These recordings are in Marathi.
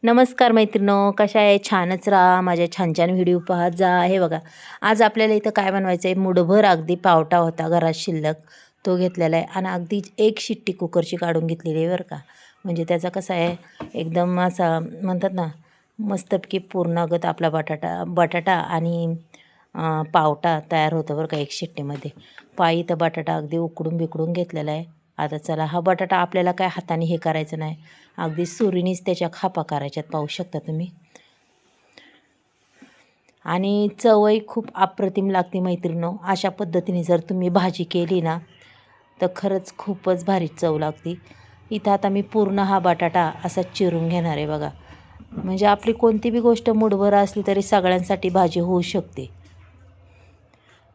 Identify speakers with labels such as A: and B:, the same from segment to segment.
A: नमस्कार मैत्रिणो, कशा आहे? छानच राहा. माझ्या छान छान व्हिडिओ पाहत जा. हे बघा, आज आपल्याला इथं काय बनवायचं आहे, मुठभर अगदी पावटा होता घरात शिल्लक, तो घेतलेला आहे आणि अगदी एक शिट्टी कुकरची काढून घेतलेली आहे बरं का. म्हणजे त्याचा कसा आहे, एकदम असा म्हणतात ना, मस्तपैकी पूर्णागत आपला बटाटा बटाटा आणि पावटा तयार होतो बरं का एक शिट्टीमध्ये. पायी तर बटाटा अगदी उकडून बिकडून घेतलेला आहे. आता चला, हा बटाटा आपल्याला काय हाताने हे करायचं नाही, अगदी सुरीनीच त्याच्या खापा करायच्यात, पाहू शकता तुम्ही. आणि चवही खूप अप्रतिम लागते मैत्रिणींनो. अशा पद्धतीने जर तुम्ही भाजी केली ना, तर खरंच खूपच भारी चव लागते. इथं आता मी पूर्ण हा बटाटा असा चिरून घेणार आहे बघा. म्हणजे आपली कोणती बी गोष्ट मुठभर असली तरी सगळ्यांसाठी भाजी होऊ शकते.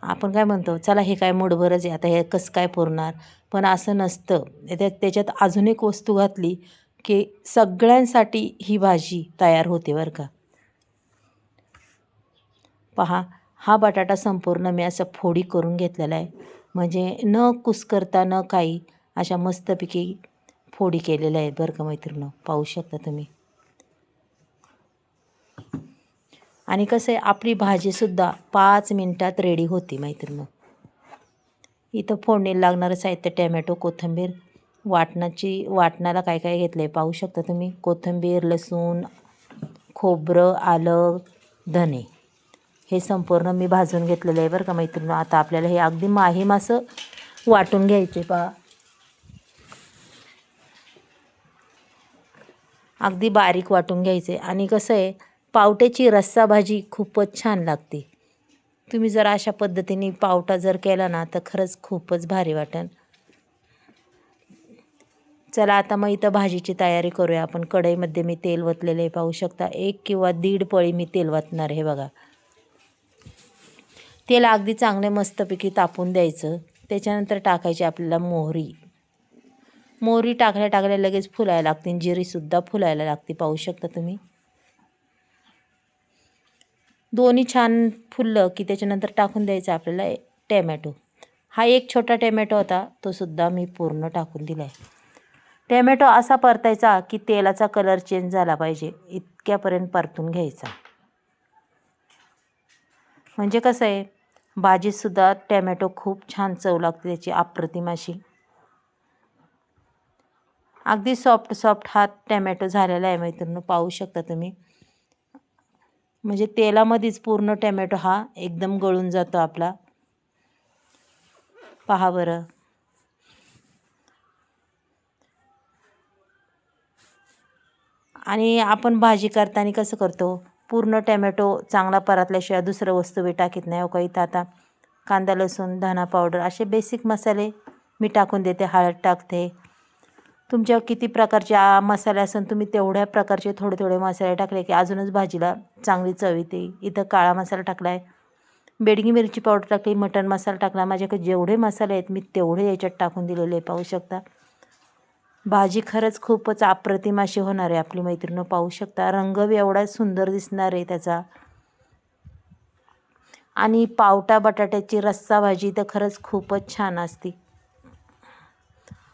A: आपण काय म्हणतो, चला हे काय मुठभरच आहे, आता हे कसं काय पुरणार, पण असं नसतं. त्याच्यात अजून एक वस्तू घातली की सगळ्यांसाठी ही भाजी तयार होते बरं का. पहा, हा बटाटा संपूर्ण मी असं फोडी करून घेतलेला आहे. म्हणजे न कुस्करता न काही अशा मस्तपैकी फोडी केलेल्या आहेत बरं का मैत्रिणींनो, पाहू शकता तुम्ही. आणि कसं आहे, आपली भाजीसुद्धा 5 मिनटात रेडी होती मैत्रिणींनो. इथं फोडणीला लागणारं साहित्य टॅमॅटो, कोथिंबीर, वाटणाला काय काय घेतलं आहे पाहू शकता तुम्ही. कोथिंबीर, लसूण, खोबरं, आलं, धने हे संपूर्ण मी भाजून घेतलेलं आहे बरं का मैत्रिणी. आता आपल्याला हे अगदी माहीम असं वाटून घ्यायचे पहा. अगदी बारीक वाटून घ्यायचे. आणि कसं आहे, पावट्याची रस्सा भाजी खूपच छान लागते. तुम्ही जर अशा पद्धतीने पावटा जर केला ना, तर खरंच खूपच भारी वाटेल. चला, आता मग इथं भाजीची तयारी करूया आपण. कढईमध्ये मी तेल ओतलेलं आहे पाहू शकता. 1 किंवा 1.5 पळी मी तेल ओतणार आहे बघा. तेल अगदी चांगले मस्तपैकी तापून द्यायचं. त्याच्यानंतर टाकायची आपल्याला मोहरी. मोहरी टाकल्या टाकल्या लगेच फुलायला लागते. जिरीसुद्धा फुलायला लागते पाहू शकता तुम्ही. दोन्ही छान फुललं की त्याच्यानंतर टाकून द्यायचं आपल्याला टॅमॅटो. हा एक छोटा टॅमॅटो होता, तो सुद्धा मी पूर्ण टाकून दिला आहे. टॅमॅटो असा परतायचा की तेलाचा कलर चेंज झाला पाहिजे, इतक्यापर्यंत परतून घ्यायचा. म्हणजे कसं आहे, भाजीतसुद्धा टॅमॅटो खूप छान चव लागते त्याची अप्रतिम अशी. अगदी सॉफ्ट सॉफ्ट हा टॅमॅटो झालेला आहे मैत्रिणी, पाहू शकता तुम्ही. म्हणजे तेलामध्येच पूर्ण टॅमॅटो हा एकदम गळून जातो आपला. पहा बरं. आणि आपण भाजी करताना कसं करतो, पूर्ण टॅमॅटो चांगला परतल्याशिवाय दुसरं वस्तू बी टाकीत नाही. हो का, इथं आता कांदा, लसूण, धना पावडर असे बेसिक मसाले मी टाकून देते. हळद टाकते. तुमच्या किती प्रकारचे मसाले असेल, तुम्ही तेवढ्या प्रकारचे थोडे थोडे मसाले टाकले की अजूनच भाजीला चांगली चव येते. इथं काळा मसाला टाकला आहे, बेडगी मिरची पावडर टाकली, मटण मसाला टाकला. माझ्याकडे जेवढे मसाले आहेत मी तेवढे याच्यात टाकून दिलेले पाहू शकता. भाजी खरंच खूपच अप्रतिम अशी होणार आहे आपली मैत्रिणी, पाहू शकता. रंग बी एवढा सुंदर दिसणार आहे त्याचा. आणि पावटा बटाट्याची रस्सा भाजी तर खरंच खूपच छान असते.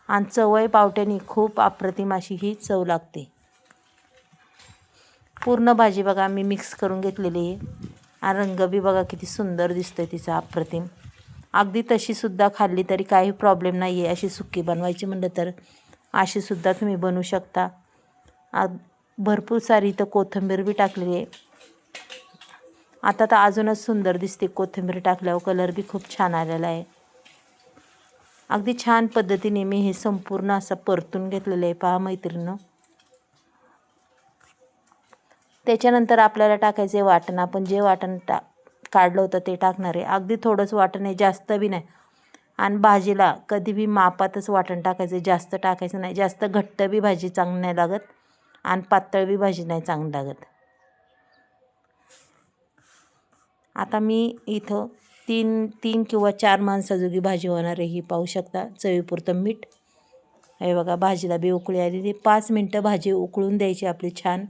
A: आणि चवही पावट्यानी खूप अप्रतिम अशी ही चव लागते. पूर्ण भाजी बघा मी मिक्स करून घेतलेली आहे. आणि रंग बी बघा किती सुंदर दिसतोय तिचा, अप्रतिम. अगदी तशीसुद्धा खाल्ली तरी काही प्रॉब्लेम नाही आहे. अशी सुक्की बनवायची म्हणलं तर अशीसुद्धा तुम्ही बनवू शकता. भरपूर सारी इथं कोथिंबीर बी टाकलेली आहे. आता तर अजूनच सुंदर दिसते कोथिंबीर टाकल्यावर. कलर बी खूप छान आलेला आहे. अगदी छान पद्धतीने मी हे संपूर्ण असं परतून घेतलेलं आहे पहा मैत्रिणींनो. त्याच्यानंतर आपल्याला टाकायचे वाटण. आपण जे वाटण काढलं होतं ते टाकणार आहे. अगदी थोडंच वाटण आहे, जास्त बी नाही. आणि भाजीला कधी बी मापातच वाटण टाकायचं, जास्त टाकायचं नाही. जास्त घट्ट बी भाजी चांगली नाही लागत आणि पातळ बी भाजी नाही चांगली लागत. आता मी इथं तीन किंवा 4 माणसाजोगी भाजी होणार आहे ही, पाहू शकता. चवीपुरतं मीठ. हे बघा, भाजीला बी उकळी आलेली. 5 मिनटं भाजी उकळून द्यायची आपली छान.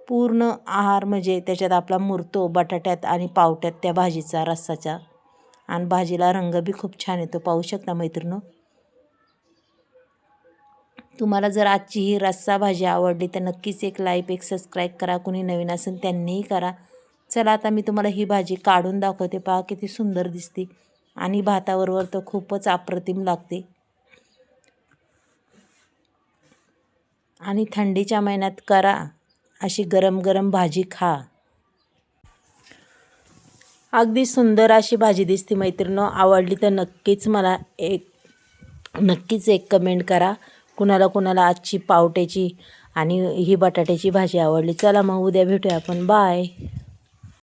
A: पूर्ण आहार म्हणजे त्याच्यात आपला मुरतो बटाट्यात आणि पावट्यात त्या भाजीचा, रस्साचा. आणि भाजीला रंग बी खूप छान येतो पाहू शकता मैत्रिणी. तुम्हाला जर आजची ही रस्सा भाजी आवडली तर नक्कीच एक लाईक एक सबस्क्राईब करा. कुणी नवीन असेल त्यांनीही करा. चला आता मी तुम्हाला ही भाजी काढून दाखवते. पहा किती सुंदर दिसते आणि भाताबरोबर तर खूपच अप्रतिम लागते. आणि थंडीच्या महिन्यात करा अशी गरम गरम भाजी खा. अगदी सुंदर अशी भाजी दिसते मैत्रिणींनो. आवडली तर नक्कीच एक कमेंट करा. कुणाला आजची पावट्याची आणि ही बटाट्याची भाजी आवडली. चला मग उद्या भेटूया आपण. बाय.